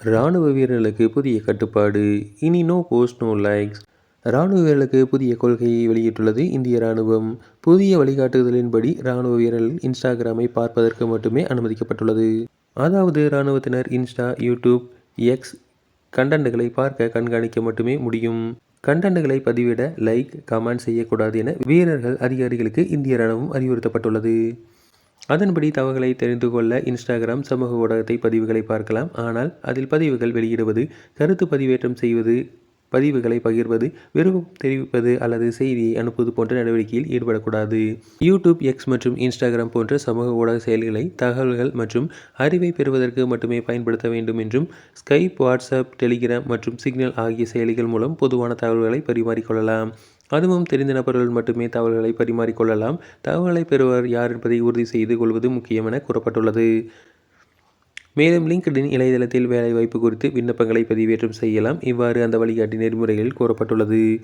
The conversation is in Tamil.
ராணுவ வீரர்களுக்கு புதிய கட்டுப்பாடு. இனி நோ போஸ்ட் நோ லைக்ஸ். ராணுவ வீரர்களுக்கு புதிய கொள்கையை வெளியிட்டுள்ளது இந்திய ராணுவம். புதிய வழிகாட்டுதலின்படி ராணுவ வீரர்கள் இன்ஸ்டாகிராமை பார்ப்பதற்கு மட்டுமே அனுமதிக்கப்பட்டுள்ளது. அதாவது ராணுவத்தினர் இன்ஸ்டா, யூடியூப், எக்ஸ் கண்டென்ட்களை பார்க்க கண்காணிக்க மட்டுமே முடியும். கண்டென்ட்களை பதிவிட லைக், கமெண்ட் செய்யக்கூடாது என வீரர்கள் அதிகாரிகளுக்கு இந்திய ராணுவம் அறிவுறுத்தப்பட்டுள்ளது. அதன்படி தகவல்களை தெரிந்து கொள்ள இன்ஸ்டாகிராம் சமூக ஊடகத்தை பதிவுகளை பார்க்கலாம். ஆனால் அதில் பதிவுகள் வெளியிடுவது, கருத்து பதிவேற்றம் செய்வது, பதிவுகளை பகிர்வது, விருப்பம் தெரிவிப்பது அல்லது செய்தியை அனுப்புவது போன்ற நடவடிக்கையில் ஈடுபடக்கூடாது. யூடியூப், எக்ஸ் மற்றும் இன்ஸ்டாகிராம் போன்ற சமூக ஊடக செயலிகளை தகவல்கள் மற்றும் அறிவை பெறுவதற்கு மட்டுமே பயன்படுத்த வேண்டும் என்றும், ஸ்கைப், வாட்ஸ்அப், டெலிகிராம் மற்றும் சிக்னல் ஆகிய செயலிகள் மூலம் பொதுவான தகவல்களை பரிமாறிக்கொள்ளலாம். அதுவும் தெரிந்த நபர்கள் மட்டுமே தகவல்களை பரிமாறிக்கொள்ளலாம். தகவல்களை பெறுவர் யார் என்பதை உறுதி செய்து கொள்வது முக்கியம் என கூறப்பட்டுள்ளது. மேலும் லிங்க்டின் இணையதளத்தில் வேலைவாய்ப்பு குறித்து விண்ணப்பங்களை பதிவேற்றம் செய்யலாம். இவ்வாறு அந்த வழிகாட்டி நெறிமுறைகளில் கூறப்பட்டுள்ளது.